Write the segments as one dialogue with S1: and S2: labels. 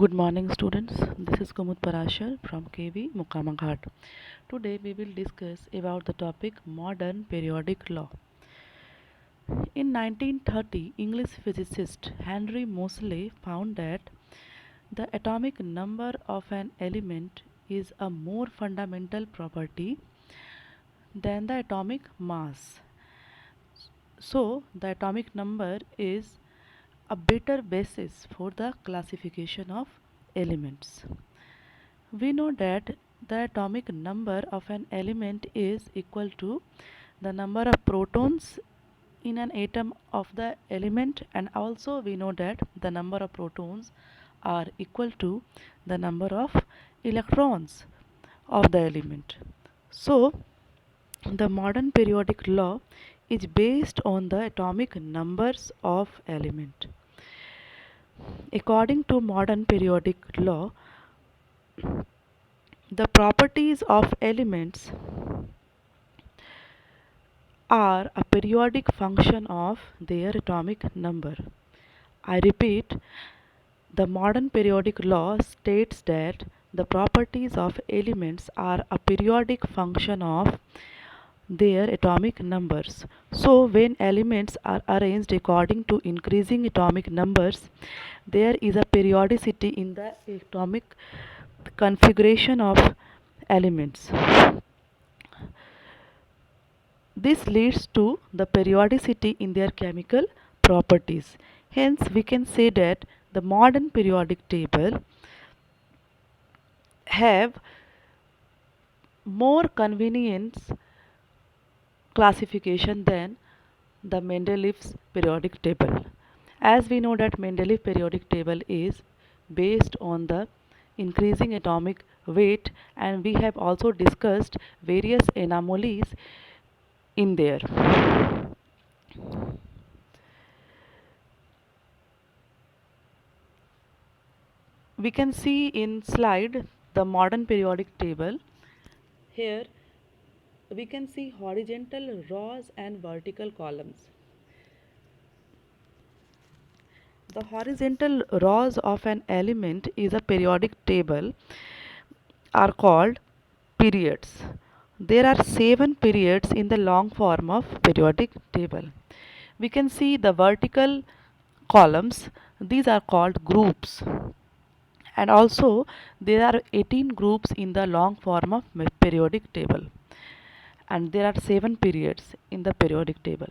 S1: Good morning, students. This is Kumud Parashar from KV Mukamaghat. Today we will discuss about the topic modern periodic law. In 1930, English physicist Henry Moseley found that the atomic number of an element is a more fundamental property than the atomic mass. So, the atomic number is a better basis for the classification of elements. We know that the atomic number of an element is equal to the number of protons in an atom of the element, and also we know that the number of protons are equal to the number of electrons of the element. So, the modern periodic law is based on the atomic numbers of element. According to modern periodic law, the properties of elements are a periodic function of their atomic number. I repeat, the modern periodic law states that the properties of elements are a periodic function of their atomic numbers. So, when elements are arranged according to increasing atomic numbers, there is a periodicity in the atomic configuration of elements. This leads to the periodicity in their chemical properties. Hence, we can say that the modern periodic table have more convenience classification than the Mendeleev's periodic table. As we know that Mendeleev periodic table is based on the increasing atomic weight, and we have also discussed various anomalies in there. We can see in slide the modern periodic table. Here we can see horizontal rows and vertical columns. The horizontal rows of an element is a periodic table are called periods. There are 7 periods in the long form of periodic table. We can see the vertical columns, these are called groups, and also there are 18 groups in the long form of periodic table, and there are 7 periods in the periodic table.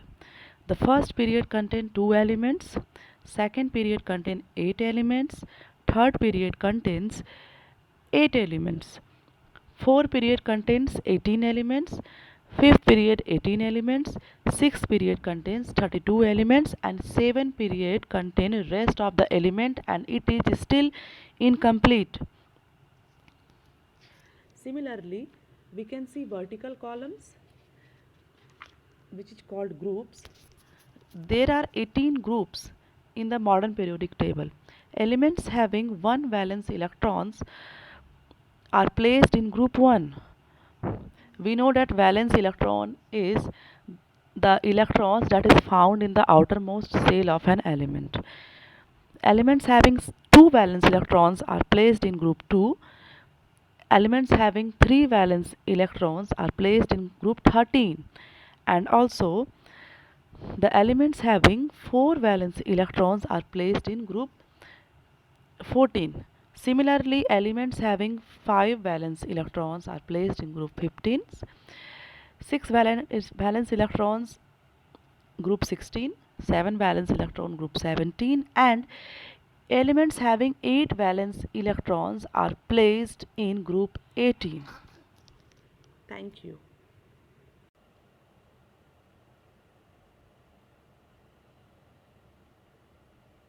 S1: The first period contains 2 elements, second period contains 8 elements, third period contains 8 elements, fourth period contains 18 elements, fifth period 18 elements, sixth period contains 32 elements, and seventh period contains rest of the element, and it is still incomplete. Similarly, we can see vertical columns, which is called groups. There are 18 groups in the modern periodic table. Elements having 1 valence electrons are placed in group 1. We know that valence electron is the electrons that is found in the outermost shell of an element. Elements having 2 valence electrons are placed in group 2. Elements having 3 valence electrons are placed in group 13, and also the elements having 4 valence electrons are placed in group 14. Similarly, elements having 5 valence electrons are placed in group 15, 6 valence electrons group 16, 7 valence electron group 17, and elements having 8 valence electrons are placed in group 18. Thank you.